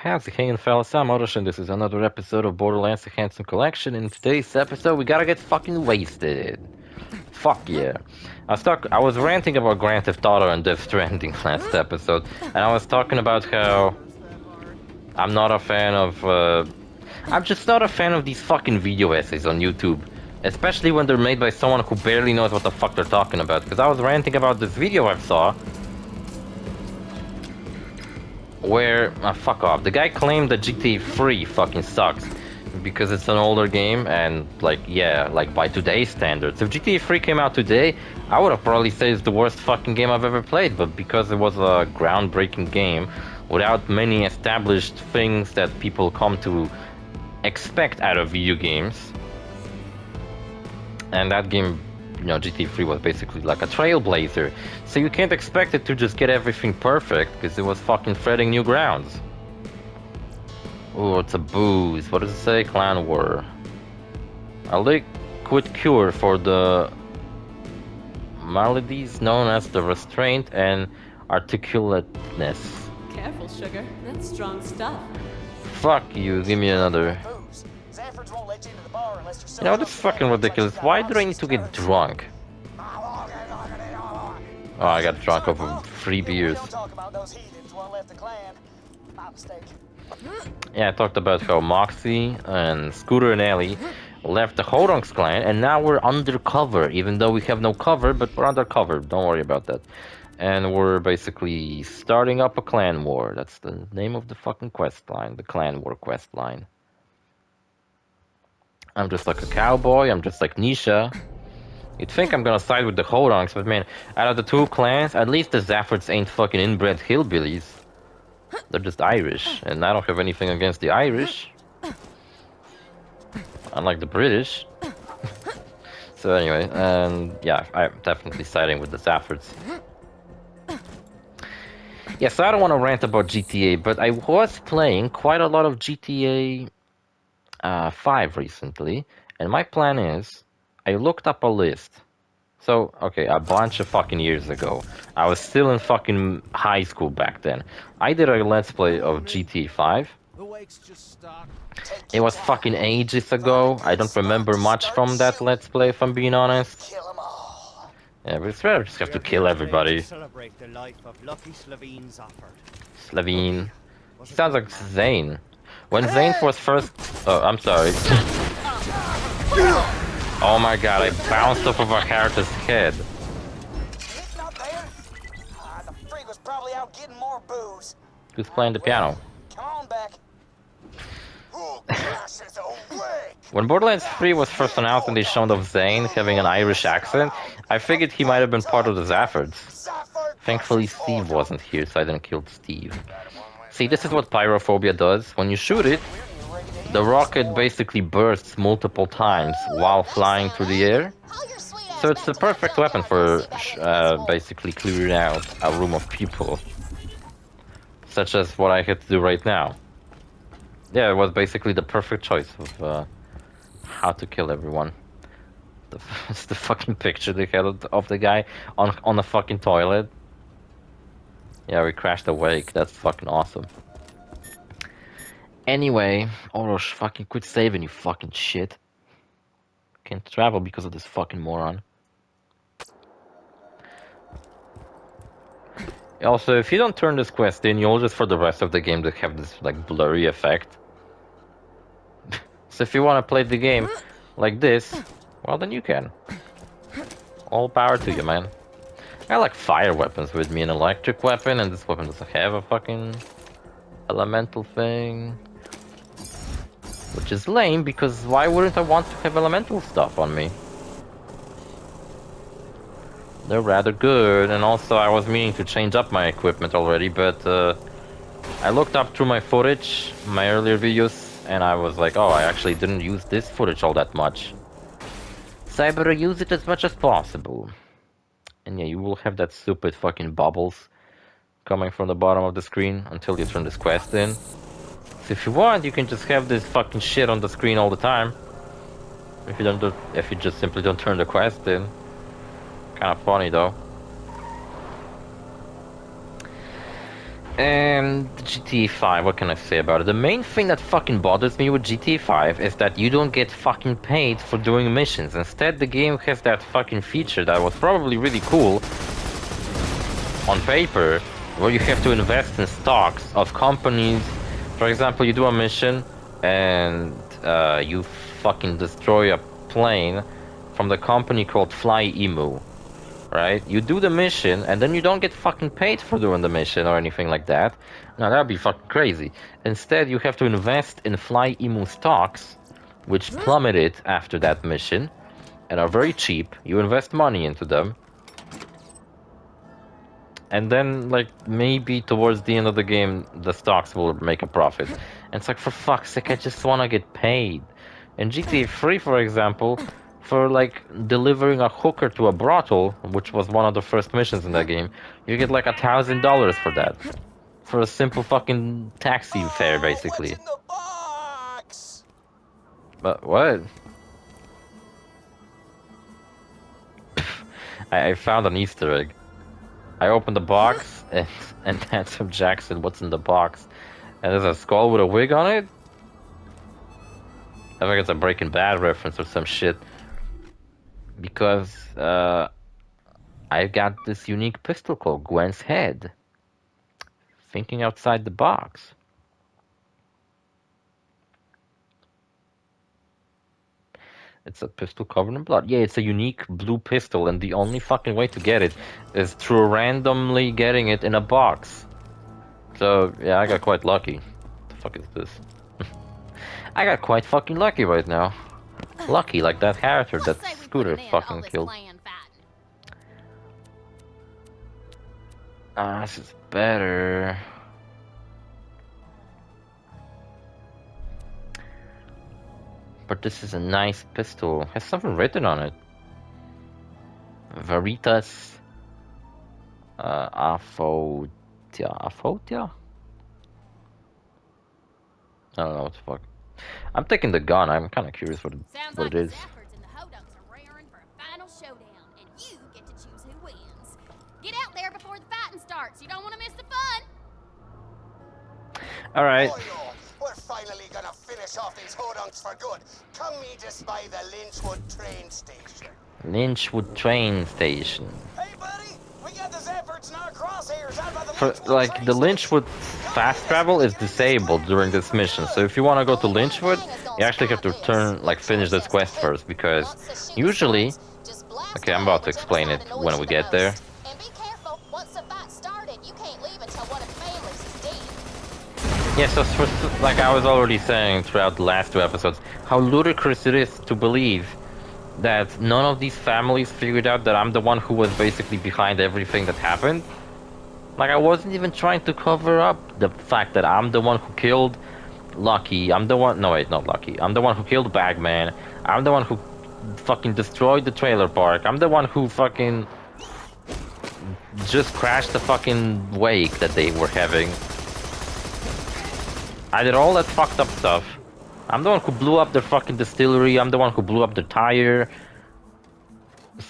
How's it hanging, fellas? I'm OrosZ, and this is another episode of Borderlands The Handsome Collection. In today's episode, we gotta get fucking wasted. Fuck yeah. I was ranting about Grand Theft Auto and Death Stranding last episode, and I was talking about how I'm not a fan of, I'm just not a fan of these fucking video essays on YouTube. Especially when they're made by someone who barely knows what the fuck they're talking about. Because I was ranting about this video I saw, where fuck off. The guy claimed that GTA 3 fucking sucks because it's an older game, and like, yeah, like by today's standards, if GTA 3 came out today, I would have probably said it's the worst fucking game I've ever played. But because it was a groundbreaking game without many established things that people come to expect out of video games, and that game, you know, GTA 3 was basically like a trailblazer, so you can't expect it to just get everything perfect, because it was fucking treading new grounds. Oh, it's a booze. What does it say? Clan War. A liquid cure for the maladies known as the restraint and articulateness. Careful, sugar. That's strong stuff. Fuck you, give me another. Zafords won't let you into the bar unless you're You know, this is fucking ridiculous. Why do I need to get drunk? Oh, I got drunk off of 3 beers. Don't talk about those heathens who left the clan. My mistake. Yeah, I talked about how Moxie and Scooter and Ellie left the Hodonks clan, and now we're undercover, even though we have no cover, but we're undercover. Don't worry about that. And we're basically starting up a clan war. That's the name of the fucking quest line, the clan war quest line. I'm just like a cowboy, I'm just like Nisha. You'd think I'm gonna side with the Hodonks, but man, out of the 2 clans, at least the Zafords ain't fucking inbred hillbillies. They're just Irish, and I don't have anything against the Irish. Unlike the British. So anyway, and yeah, I'm definitely siding with the Zafords. Yeah, so I don't want to rant about GTA, but I was playing quite a lot of GTA 5 recently, and my plan is, I looked up a list. So, okay, a bunch of fucking years ago. I was still in fucking high school back then. I did a let's play of GTA 5. It was fucking ages ago. I don't remember much from that let's play, if I'm being honest. Kill them all. Yeah, but it's better just have to kill everybody. Celebrate the life of lucky Slovene Zafford. Slavine. He sounds like Zane. When Zane was first... Oh, I'm sorry. Oh my god, I bounced off of a character's head. It's not there. The freak was probably out getting more booze. Who's playing the piano? Come on back. Oh, gosh, it's awake. When Borderlands 3 was first announced and they showed off Zane having an Irish accent, I figured he might have been part of the Zafords. Thankfully Steve wasn't here, so I didn't kill Steve. See, this is what pyrophobia does. When you shoot it, the rocket basically bursts multiple times while flying through the air. So it's the perfect weapon for basically clearing out a room of people. Such as what I had to do right now. Yeah, it was basically the perfect choice of how to kill everyone. It's the fucking picture they had of the guy on the fucking toilet. Yeah, we crashed awake. That's fucking awesome. Anyway, OrosZ, fucking quit saving, you fucking shit. Can't travel because of this fucking moron. Also, if you don't turn this quest in, you'll just for the rest of the game to have this like blurry effect. So if you want to play the game like this, well then you can. All power to you, man. I like fire weapons with me, an electric weapon, and this weapon doesn't have a fucking elemental thing. Which is lame, because why wouldn't I want to have elemental stuff on me? They're rather good, and also I was meaning to change up my equipment already, but I looked up through my footage, my earlier videos, and I was like, oh, I actually didn't use this footage all that much. So I better use it as much as possible. And yeah, you will have that stupid fucking bubbles coming from the bottom of the screen until you turn this quest in. So if you want, you can just have this fucking shit on the screen all the time. If you just simply don't turn the quest in. Kind of funny though. And GTA 5, what can I say about it? The main thing that fucking bothers me with GTA 5 is that you don't get fucking paid for doing missions. Instead, the game has that fucking feature that was probably really cool on paper, where you have to invest in stocks of companies. For example, you do a mission and you fucking destroy a plane from the company called Fly Emu. Right? You do the mission, and then you don't get fucking paid for doing the mission or anything like that. Now that'd be fucking crazy. Instead, you have to invest in Fly Emu stocks, which plummeted after that mission, and are very cheap. You invest money into them, and then, like, maybe towards the end of the game, the stocks will make a profit. And it's like, for fuck's sake, I just wanna get paid. In GTA 3, for example, for like delivering a hooker to a brothel, which was one of the first missions in that game, you get like $1,000 for that. For a simple fucking taxi fare, basically. What's in the box? But what? I found an Easter egg. I opened the box and Handsome Jack said, "What's in the box?" And there's a skull with a wig on it. I think it's a Breaking Bad reference or some shit. Because I got this unique pistol called Gwen's Head. Thinking outside the box. It's a pistol covered in blood. Yeah, it's a unique blue pistol, and the only fucking way to get it is through randomly getting it in a box. So, yeah, I got quite lucky. What the fuck is this? I got quite fucking lucky right now. Lucky like that character that Scooter fucking killed. This is better. But this is a nice pistol. Has something written on it. Veritas Aphotia. Aphotia? I don't know what the fuck. I'm taking the gun. I'm kind of curious what it is. Zafords and the Hodonks are raring for a final showdown, and you get to choose who wins. Get out there before the fighting starts. You don't want to miss the fun. All right. We're finally gonna finish off these Hodonks for good. Come meet us by the Lynchwood train station. Lynchwood train station. Hey, buddy, we got the Zafords in our crosshairs out by the For, Lynchwood like, train the station. Lynchwood fast travel is disabled during this mission, so if you want to go to Lynchwood, you actually have to finish this quest first, because usually... Okay, I'm about to explain it when we get there. And be careful, once the fight started, you can't leave until one of the families is dead. Yeah, so like I was already saying throughout the last 2 episodes, how ludicrous it is to believe that none of these families figured out that I'm the one who was basically behind everything that happened. Like, I wasn't even trying to cover up the fact that I'm the one who killed Lucky. I'm the one... No, wait, not Lucky. I'm the one who killed Bagman. I'm the one who fucking destroyed the trailer park. I'm the one who fucking just crashed the fucking wake that they were having. I did all that fucked up stuff. I'm the one who blew up their fucking distillery. I'm the one who blew up their tire.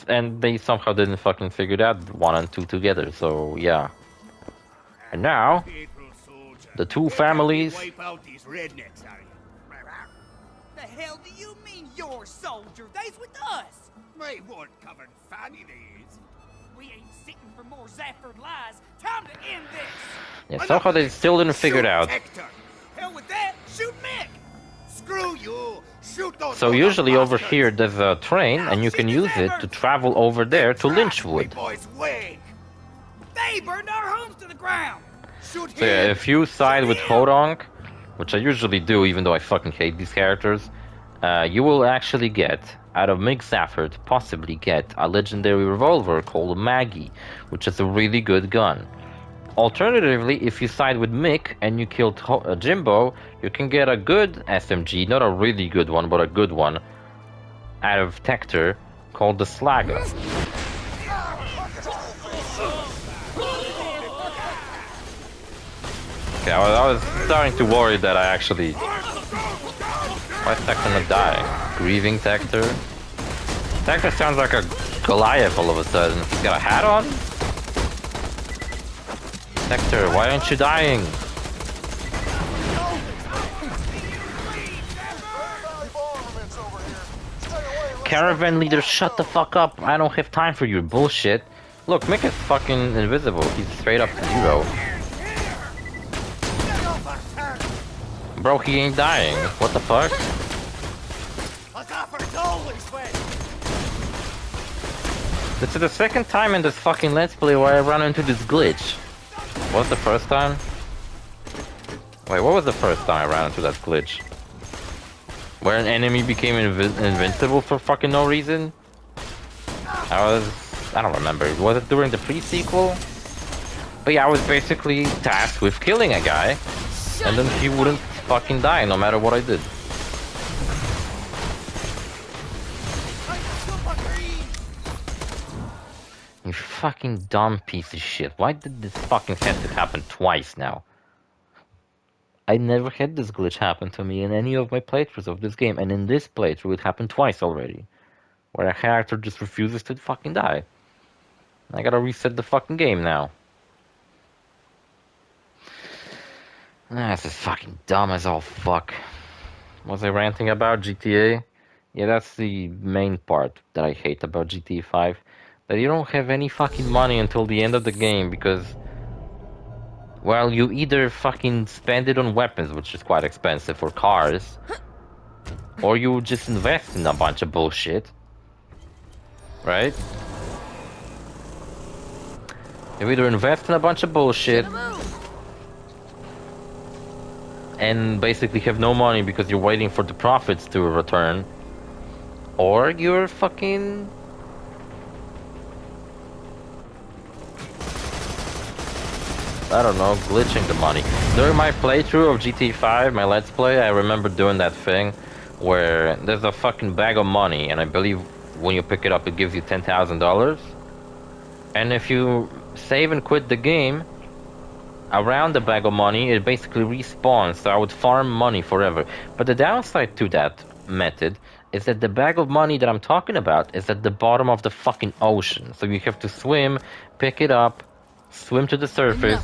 And they somehow didn't fucking figure out 1 and 2 together, so yeah. And now, the 2 families... Wipe out these rednecks, are you? The hell do you mean your soldier? They's with us. My wood-covered fanny these. We ain't sitting for more Zaford lies. Time to end this. Yeah, somehow they still didn't figure it out. Tector. Hell with that. Shoot Mick. Screw you. Shoot those So Hodonk usually over bastards. here there's a train, and you can use it to travel over there to Lynchwood. Boys, wig. They burned our homes to the ground. Shoot So yeah, him. if you side with Hodonk, which I usually do even though I fucking hate these characters, you will actually get, out of Mick Zaford, possibly get a legendary revolver called Maggie, which is a really good gun. Alternatively, if you side with Mick and you kill Jimbo, you can get a good SMG, not a really good one, but a good one, out of Tector, called the Slagger. Okay, I was starting to worry that I actually... Why is Tector not dying? Grieving Tector? Tector sounds like a Goliath all of a sudden. He's got a hat on? Tector, why aren't you dying? Caravan leader, shut the fuck up. I don't have time for your bullshit. Look, Mick is fucking invisible. He's straight up to 0. Bro, he ain't dying. What the fuck? This is the second time in this fucking Let's Play where I run into this glitch. What was the first time? Wait, what was the first time I ran into that glitch? Where an enemy became invincible for fucking no reason? I don't remember. Was it during the pre-sequel? But yeah, I was basically tasked with killing a guy, and then he wouldn't fucking die no matter what I did. You fucking dumb piece of shit. Why did this fucking have to happen twice now? I never had this glitch happen to me in any of my playthroughs of this game, and in this playthrough it happened twice already. Where a character just refuses to fucking die. I gotta reset the fucking game now. This is fucking dumb as all fuck. Was I ranting about GTA? Yeah, that's the main part that I hate about GTA 5. That you don't have any fucking money until the end of the game because... well, you either fucking spend it on weapons, which is quite expensive, or cars, or you just invest in a bunch of bullshit, right? You either invest in a bunch of bullshit and basically have no money because you're waiting for the profits to return, or you're fucking... I don't know, glitching the money. During my playthrough of GTA 5, my Let's Play, I remember doing that thing where there's a fucking bag of money, and I believe when you pick it up it gives you $10,000. And if you save and quit the game, around the bag of money, it basically respawns, so I would farm money forever. But the downside to that method is that the bag of money that I'm talking about is at the bottom of the fucking ocean. So you have to swim, pick it up, swim to the surface.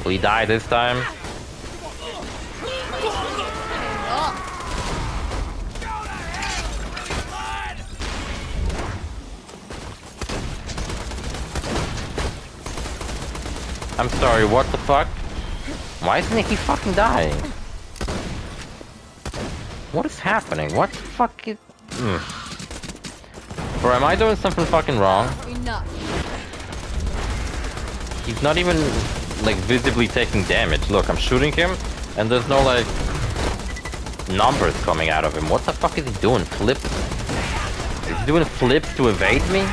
Will he die this time? I'm sorry, what the fuck? Why isn't he fucking dying? What is happening? What the fuck is... Or am I doing something fucking wrong? Enough. He's not even, like, visibly taking damage. Look, I'm shooting him, and there's no, like, numbers coming out of him. What the fuck is he doing? Flips? Is he doing flips to evade me?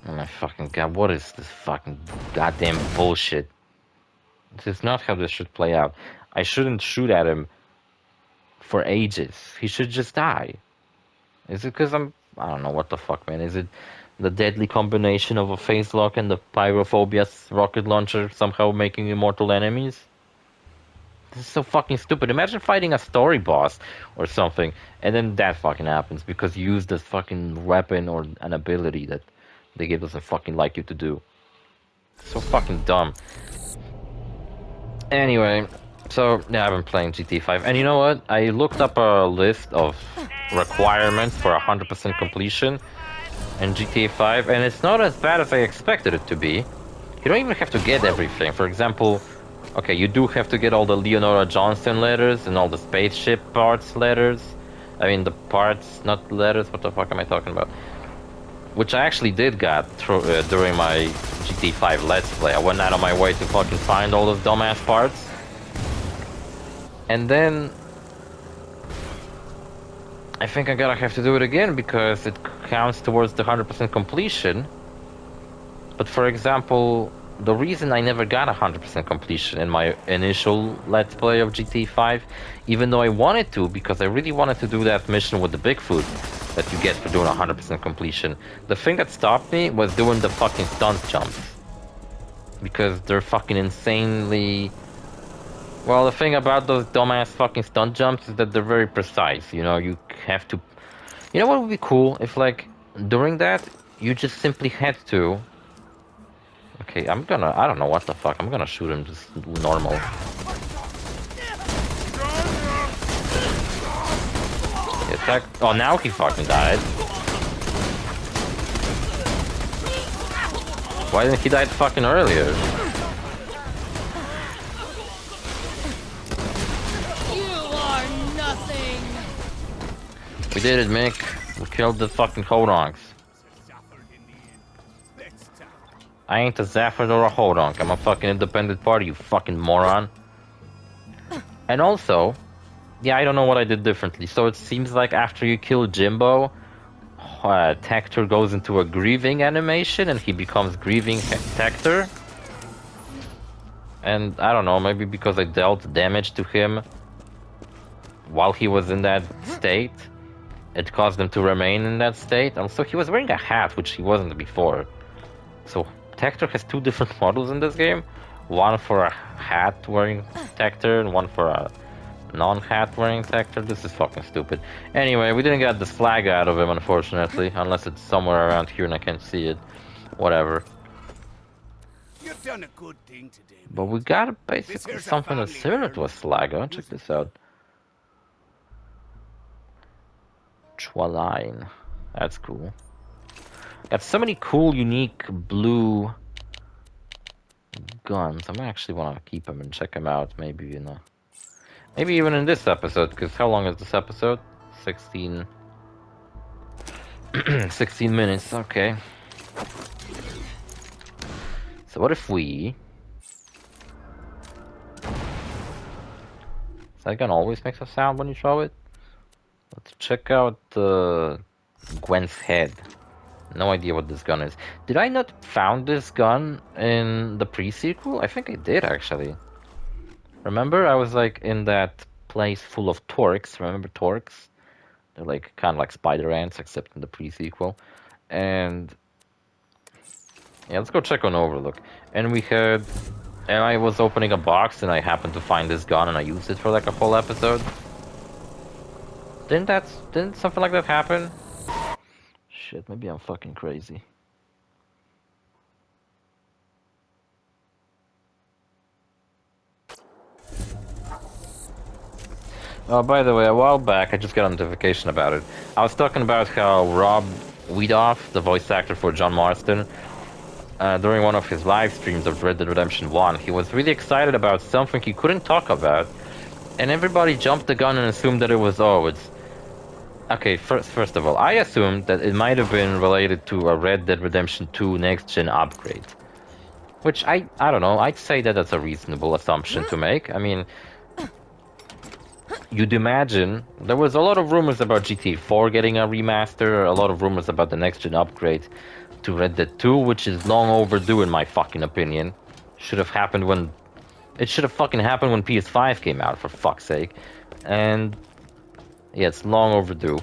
Oh my fucking god, what is this fucking goddamn bullshit? This is not how this should play out. I shouldn't shoot at him for ages. He should just die. Is it because I don't know what the fuck, man. Is it the deadly combination of a phase lock and the Pyrophobia's rocket launcher somehow making immortal enemies? This is so fucking stupid. Imagine fighting a story boss or something, and then that fucking happens because you used this fucking weapon or an ability that the game doesn't fucking like you to do. So fucking dumb. Anyway, so yeah, I've been playing GTA 5, and you know what? I looked up a list of requirements for 100% completion in GTA 5, and it's not as bad as I expected it to be. You don't even have to get everything. For example, okay, you do have to get all the Leonora Johnson letters and all the spaceship parts letters. I mean, the parts, not letters. What the fuck am I talking about? Which I actually did get through, during my GTA 5 Let's Play. I went out of my way to fucking find all those dumbass parts. And then I think I'm gonna have to do it again because it counts towards the 100% completion. But for example, the reason I never got 100% completion in my initial Let's Play of GTA 5, even though I wanted to, because I really wanted to do that mission with the Bigfoot that you get for doing 100% completion. The thing that stopped me was doing the fucking stunt jumps. Because they're fucking insanely... Well, the thing about those dumbass fucking stunt jumps is that they're very precise, you know, you have to... You know what would be cool? If, like, during that, you just simply had to... Okay, I don't know what the fuck, I'm gonna shoot him just normal. Attack. Oh, now he fucking died. Why didn't he die fucking earlier? You are nothing. We did it, Mick. We killed the fucking Hodonks. I ain't a Zaford or a Hodonk. I'm a fucking independent party, you fucking moron. And also, yeah, I don't know what I did differently. So it seems like after you kill Jimbo, Tector goes into a grieving animation and he becomes grieving Tector. And I don't know, maybe because I dealt damage to him while he was in that state, it caused him to remain in that state. Also, he was wearing a hat, which he wasn't before. So Tector has two different models in this game. One for a hat wearing Tector and one for a non-hat wearing Tector. This is fucking stupid. Anyway, we didn't get this flag out of him, unfortunately, unless it's somewhere around here and I can't see it. Whatever. You've done a good thing today. But we got basically something that's similar to a Slago. Check this out. Chwaline. That's cool. Got so many cool, unique blue guns. I might actually want to keep them and check them out. Maybe, you know. Maybe even in this episode, because how long is this episode? 16 minutes, okay. So what if we... That gun always makes a sound when you throw it? Let's check out Gwen's head. No idea what this gun is. Did I not found this gun in the pre-sequel? I think I did, actually. Remember, I was like in that place full of Torques. Remember Torques? They're like kind of like spider ants, except in the pre-sequel. And yeah, let's go check on Overlook. And we had, and I was opening a box, and I happened to find this gun, and I used it for like a whole episode. Didn't something like that happen? Shit, maybe I'm fucking crazy. Oh, by the way, a while back, I just got a notification about it. I was talking about how Rob Wiedoff, the voice actor for John Marston, during one of his live streams of Red Dead Redemption 1, he was really excited about something he couldn't talk about, and everybody jumped the gun and assumed that it was, oh, it's... Okay, first of all, I assumed that it might have been related to a Red Dead Redemption 2 next-gen upgrade. Which, I don't know, I'd say that that's a reasonable assumption to make. I mean... You'd imagine, there was a lot of rumors about GTA 4 getting a remaster, a lot of rumors about the next-gen upgrade to Red Dead 2, which is long overdue in my fucking opinion. Should have happened when... It should have fucking happened when PS5 came out, for fuck's sake. And... yeah, it's long overdue.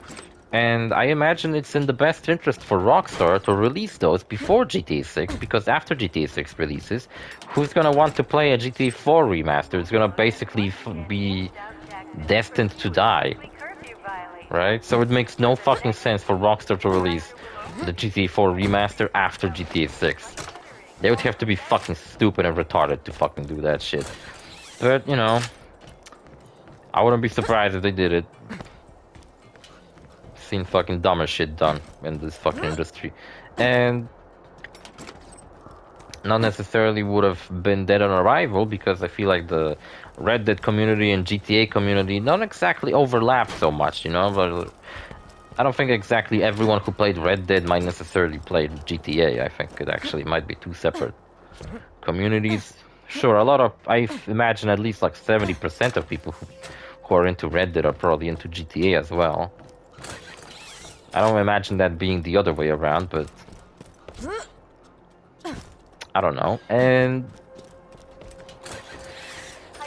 And I imagine it's in the best interest for Rockstar to release those before GTA 6, because after GTA 6 releases, who's gonna want to play a GTA 4 remaster? It's gonna basically be destined to die, right? So it makes no fucking sense for Rockstar to release the GTA 4 remaster after GTA 6. They would have to be fucking stupid and retarded to fucking do that shit. But, you know, I wouldn't be surprised if they did it. Seen fucking dumber shit done in this fucking industry. And not necessarily would have been dead on arrival, because I feel like the Red Dead community and GTA community don't exactly overlap so much, you know? But I don't think exactly everyone who played Red Dead might necessarily play GTA. I think it actually might be two separate communities. Sure, I imagine at least like 70% of people who are into Red Dead are probably into GTA as well. I don't imagine that being the other way around, but I don't know. And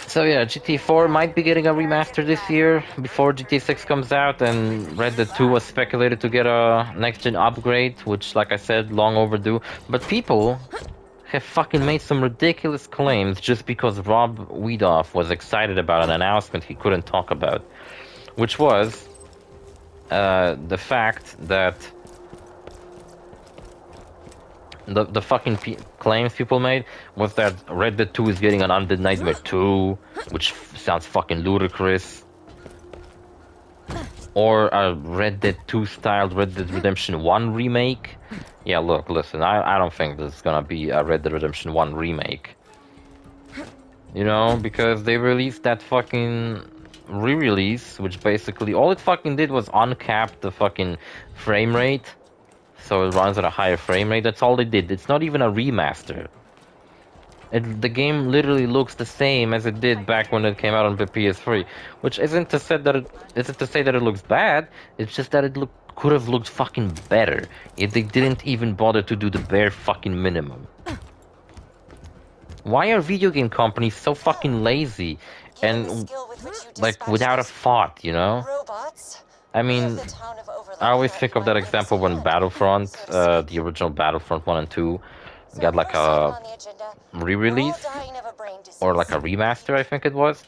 so yeah, GTA 4 might be getting a remaster this year before GTA 6 comes out, and Red Dead 2 was speculated to get a next-gen upgrade, which, like I said, long overdue. But people have fucking made some ridiculous claims just because Rob Wiedoff was excited about an announcement he couldn't talk about, which was the fact that The fucking claims people made was that Red Dead 2 is getting an Undead Nightmare 2, which sounds fucking ludicrous. Or a Red Dead 2 styled Red Dead Redemption 1 remake. Yeah, look, listen, I don't think there's gonna be a Red Dead Redemption 1 remake. You know, because they released that fucking re-release, which basically all it fucking did was uncap the fucking frame rate. So it runs at a higher frame rate. That's all they did. It's not even a remaster. The game literally looks the same as it did back when it came out on the PS3, which isn't to say that it looks bad. It's just that it could have looked fucking better if they didn't even bother to do the bare fucking minimum. Why are video game companies so fucking lazy and like without a thought, you know? I mean, I always think of that example when Battlefront, the original Battlefront 1 and 2, got like a re-release or like a remaster, I think it was,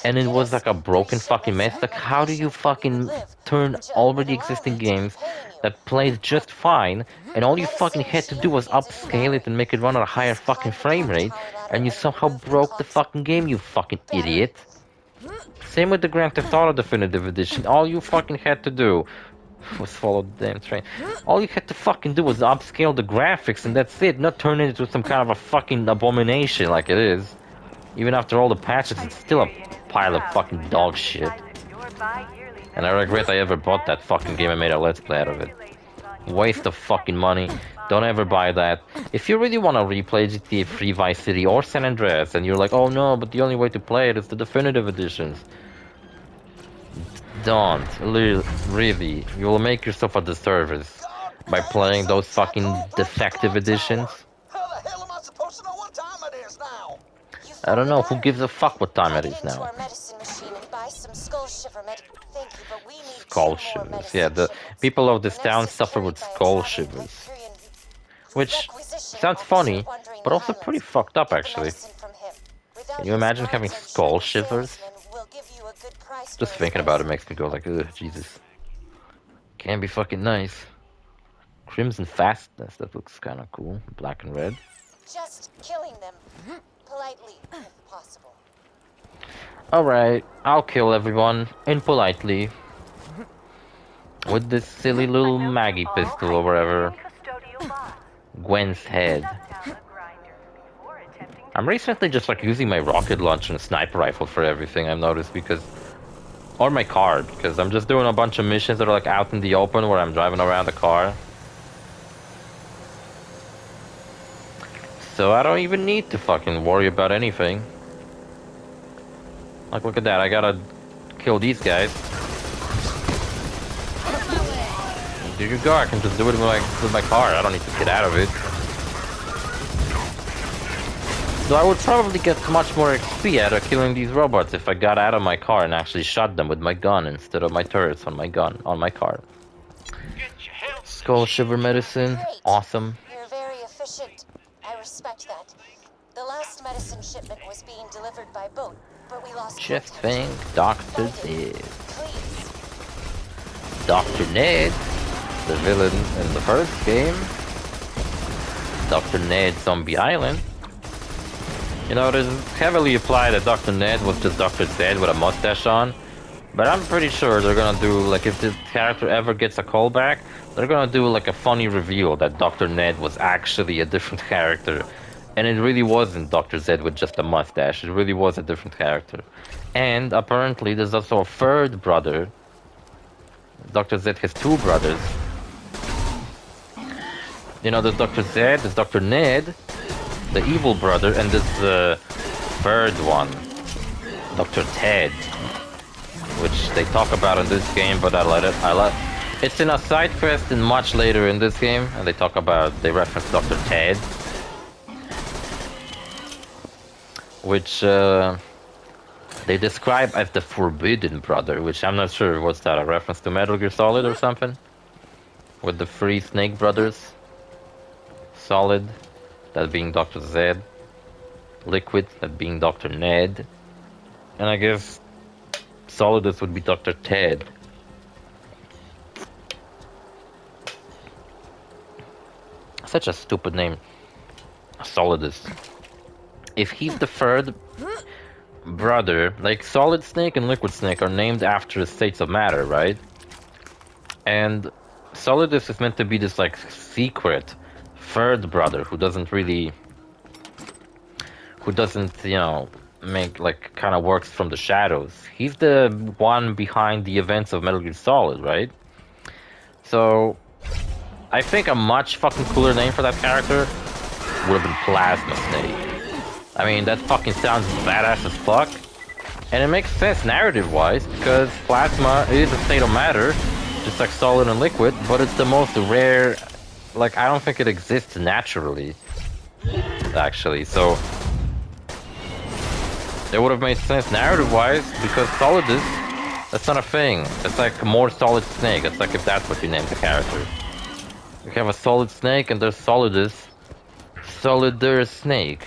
and it was like a broken fucking mess. Like, how do you fucking turn already existing games that played just fine, and all you fucking had to do was upscale it and make it run at a higher fucking frame rate, and you somehow broke the fucking game, you fucking idiot? Same with the Grand Theft Auto Definitive Edition. All you fucking had to do was follow the damn train. All you had to fucking do was upscale the graphics, and that's it. Not turn it into some kind of a fucking abomination like it is. Even after all the patches, it's still a pile of fucking dog shit. And I regret I ever bought that fucking game and made a let's play out of it. Waste of fucking money. Don't ever buy that. If you really want to replay GTA 3, Vice City, or San Andreas, and you're like, oh no, but the only way to play it is the definitive editions. Don't. Really. You will make yourself a disservice by playing those fucking defective editions. How the hell am I supposed to know what time it is now? I don't know. Who gives a fuck what time it is now? Skull shivers. Yeah, the people of this town suffer with skull shivers. Which sounds funny, but also pretty fucked up, actually. Can you imagine having skull shivers? Just thinking about it makes me go like, ugh, Jesus. Can be fucking nice. Crimson Fastness, that looks kind of cool. Black and red. Just killing them. Politely, if possible. Alright, I'll kill everyone, impolitely. With this silly little Maggie pistol or whatever. Gwen's head. I'm recently just like using my rocket launcher and sniper rifle for everything, I've noticed, because... Or my car, because I'm just doing a bunch of missions that are like out in the open where I'm driving around the car. So I don't even need to fucking worry about anything. Like, look at that, I gotta kill these guys. There you go, I can just do it with my car, I don't need to get out of it. So I would probably get much more XP out of killing these robots if I got out of my car and actually shot them with my gun instead of my turrets on my gun, on my car. Skull shiver medicine, awesome. You're very efficient. I respect that. The last medicine shipment was being delivered by boat, but we lost Just contact. think, Dr. Ned. Please. Dr. Ned, the villain in the first game. Dr. Ned Zombie Island. You know, it is heavily implied that Dr. Ned was just Dr. Zed with a mustache on. But I'm pretty sure they're gonna do, like, if this character ever gets a callback, they're gonna do, like, a funny reveal that Dr. Ned was actually a different character. And it really wasn't Dr. Zed with just a mustache. It really was a different character. And apparently there's also a third brother. Dr. Zed has two brothers. You know, there's Dr. Zed, there's Dr. Ned, the evil brother, and this third one, Dr. Ted, which they talk about in this game, but I let it. It's in a side quest and much later in this game, and they reference Dr. Ted, which they describe as the Forbidden Brother, which I'm not sure what's that, a reference to Metal Gear Solid or something, with the three Snake Brothers. Solid, that being Dr. Zed, Liquid, that being Dr. Ned, and I guess Solidus would be Dr. Ted. Such a stupid name. Solidus. If he's the third brother, like Solid Snake and Liquid Snake are named after states of matter, right? And Solidus is meant to be this like secret third brother who doesn't, you know, make like kind of works from the shadows. He's the one behind the events of Metal Gear Solid, right? So I think a much fucking cooler name for that character would have been Plasma Snake. I mean, that fucking sounds badass as fuck. And it makes sense narrative-wise, because Plasma is a state of matter, just like Solid and Liquid, but it's the most rare... Like, I don't think it exists naturally, actually, so... It would have made sense narrative-wise, because Solidus, that's not a thing. It's like more Solid Snake. It's like if that's what you name the character. You have a Solid Snake and there's Solidus. Solider Snake.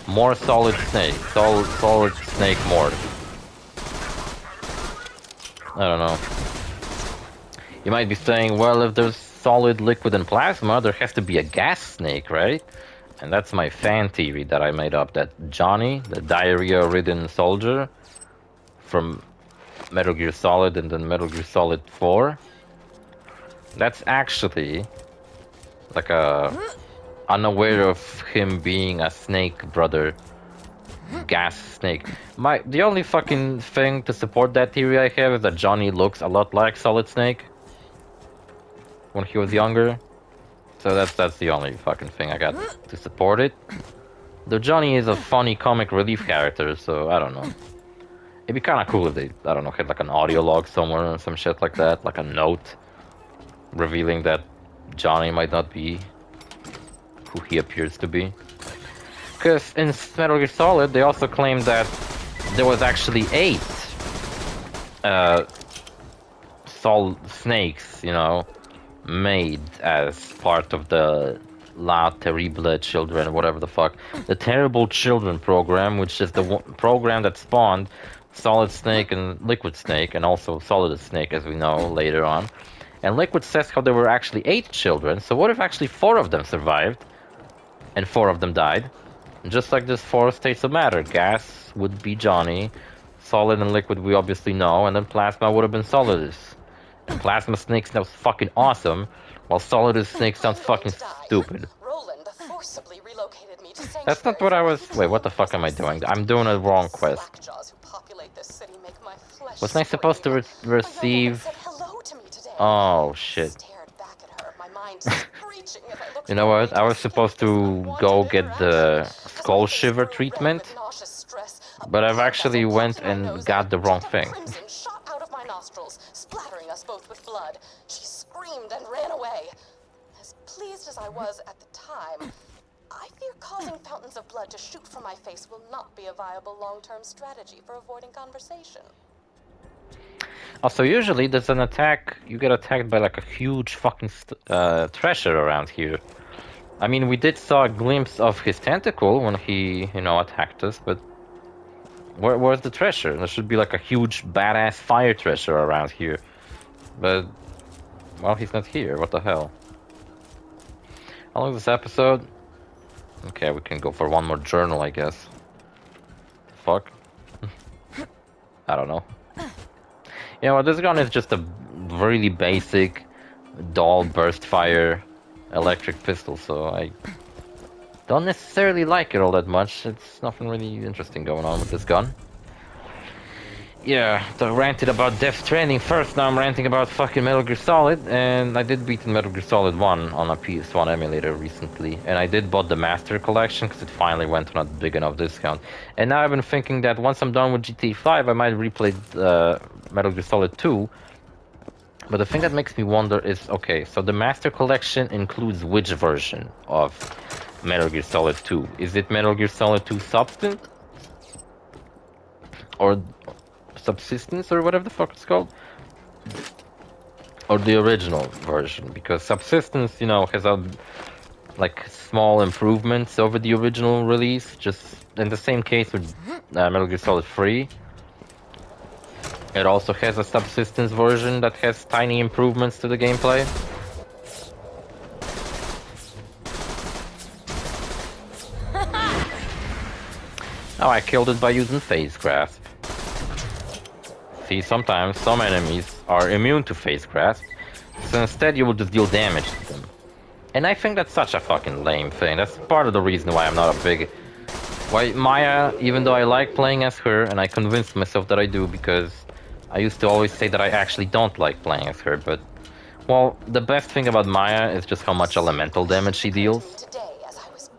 More Solid Snake. Solid Snake more. I don't know. You might be saying, well, if there's Solid, Liquid, and Plasma, there has to be a Gas Snake, right? And that's my fan theory that I made up, that Johnny, the diarrhea-ridden soldier from Metal Gear Solid and then Metal Gear Solid 4, that's actually like unaware of him being a snake brother, Gas Snake. The only fucking thing to support that theory I have is that Johnny looks a lot like Solid Snake when he was younger. So that's the only fucking thing I got to support it. Though Johnny is a funny comic relief character, so I don't know. It'd be kind of cool if they, I don't know, had like an audio log somewhere or some shit like that, like a note revealing that Johnny might not be who he appears to be. Because in Metal Gear Solid, they also claimed that there was actually 8 snakes, you know, made as part of the La Terrible Children, whatever the fuck. The Terrible Children program, which is the program that spawned Solid Snake and Liquid Snake, and also Solid Snake, as we know later on. And Liquid says how there were actually 8 children, so what if actually 4 of them survived, and 4 of them died? Just like this 4 states of matter. Gas would be Johnny, Solid and Liquid we obviously know, and then Plasma would have been Solidus. And Plasma Snake sounds fucking awesome, while Solidus Snake sounds fucking stupid. Roland forcibly relocated me to That's not what I was... Wait, what the fuck am I doing? I'm doing a wrong quest. Wasn't I supposed to receive... Oh, shit. You know what? I was supposed to go get the Skull Shiver treatment, but I've actually went and got the wrong thing. Splattering us both with blood. She screamed and ran away. As pleased as I was at the time, I fear causing fountains of blood to shoot from my face will not be a viable long-term strategy for avoiding conversation. Also, usually there's an attack, you get attacked by like a huge fucking treasure around here. I mean, we did saw a glimpse of his tentacle when he, you know, attacked us, but where's the treasure? There should be like a huge badass fire treasure around here. But, well, he's not here. What the hell? How long is this episode? Okay, we can go for one more journal, I guess. Fuck. I don't know. You know what, this gun is just a really basic dull burst fire electric pistol, so I don't necessarily like it all that much. It's nothing really interesting going on with this gun. Yeah, so I ranted about Death Stranding first, now I'm ranting about fucking Metal Gear Solid, and I did beat Metal Gear Solid 1 on a PS1 emulator recently, and I did bought the Master Collection because it finally went on a big enough discount. And now I've been thinking that once I'm done with GTA 5, I might replay Metal Gear Solid 2. But the thing that makes me wonder is, okay, so the Master Collection includes which version of Metal Gear Solid 2? Is it Metal Gear Solid 2 Substance? Or Subsistence, or whatever the fuck it's called? Or the original version? Because Subsistence, you know, has a like small improvements over the original release. Just in the same case with Metal Gear Solid 3. It also has a Subsistence version that has tiny improvements to the gameplay. Oh, I killed it by using Phase Grasp. See, sometimes some enemies are immune to Phase Grasp, so instead you will just deal damage to them. And I think that's such a fucking lame thing. That's part of the reason why I'm not a big... Why Maya, even though I like playing as her, and I convinced myself that I do, because I used to always say that I actually don't like playing as her, but... Well, the best thing about Maya is just how much elemental damage she deals.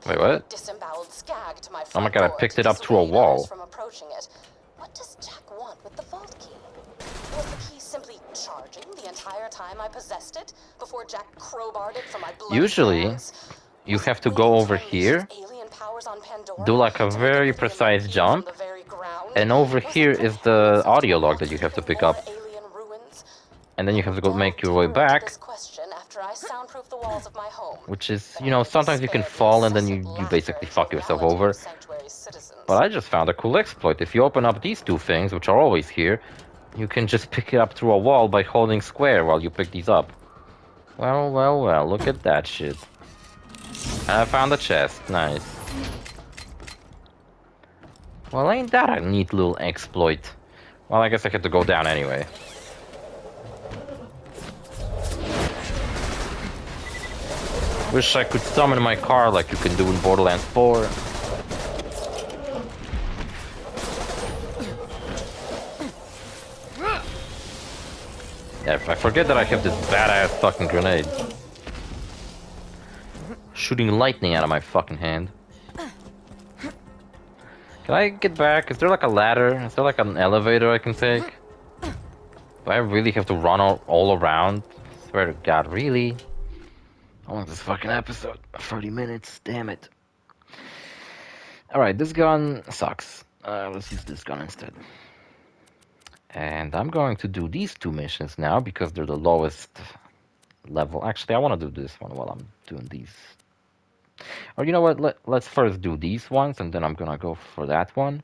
Wait, what? Disemboweled skag to my Oh my front god, I door picked to it up through a dissuade others wall. from approaching it. What does Jack want with the vault key? Was the key simply charging the entire time I possessed it before Jack crowbarred it from my bloody Usually, hands? you Was have it to waiting go over to unleash here, its alien powers on Pandora do like a to very make it precise reappear jump, from the very ground? and over Was here it is preparing the itself to audio log unlock that you have to even pick more up. alien ruins? And then you have to go I make your delved way deeper into back, this question after I soundproofed the walls of my home. which is, But you I know, would be sometimes you can spared the fall and then you incessant laughter basically and fuck yourself joviality of over. Sanctuary's citizens. But I just found a cool exploit. If you open up these two things, which are always here, you can just pick it up through a wall by holding square while you pick these up. Well, well, well, look at that shit. I found a chest, nice. Well, ain't that a neat little exploit? Well, I guess I had to go down anyway. Wish I could summon my car like you can do in Borderlands 4. Yeah, I forget that I have this badass fucking grenade. Shooting lightning out of my fucking hand. Can I get back? Is there like a ladder? Is there like an elevator I can take? Do I really have to run all around? I swear to God, really? How long is this fucking episode? 30 minutes, damn it. Alright, this gun sucks. Let's use this gun instead. And I'm going to do these two missions now because they're the lowest level. Actually, I want to do this one while I'm doing these. Or you know what? Let's first do these ones and then I'm gonna go for that one.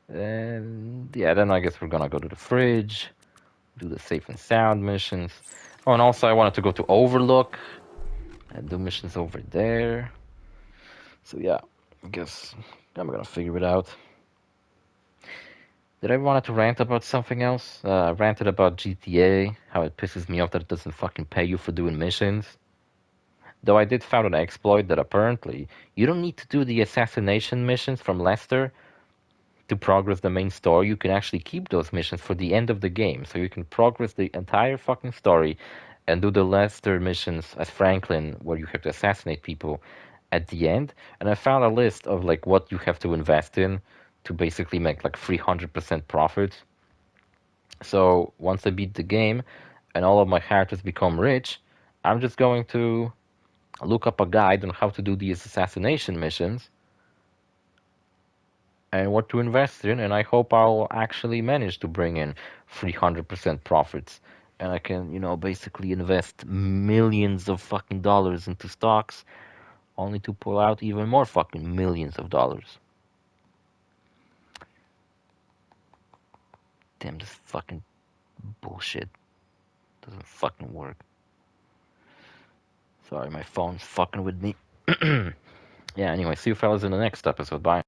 And yeah, then I guess we're gonna go to the fridge, do the safe and sound missions. Oh, and also I wanted to go to Overlook and do missions over there. So yeah, I guess I'm gonna figure it out. Did I want to rant about something else? I ranted about GTA, how it pisses me off that it doesn't fucking pay you for doing missions. Though I did found an exploit that apparently you don't need to do the assassination missions from Lester to progress the main story. You can actually keep those missions for the end of the game. So you can progress the entire fucking story and do the Lester missions as Franklin where you have to assassinate people at the end. And I found a list of like what you have to invest in to basically make like 300% profit. So once I beat the game and all of my characters become rich, I'm just going to look up a guide on how to do these assassination missions and what to invest in, and I hope I'll actually manage to bring in 300% profits. And I can, you know, basically invest millions of fucking dollars into stocks only to pull out even more fucking millions of dollars. Damn, this fucking bullshit doesn't fucking work. Sorry, my phone's fucking with me. Yeah, anyway, see you fellas in the next episode. Bye.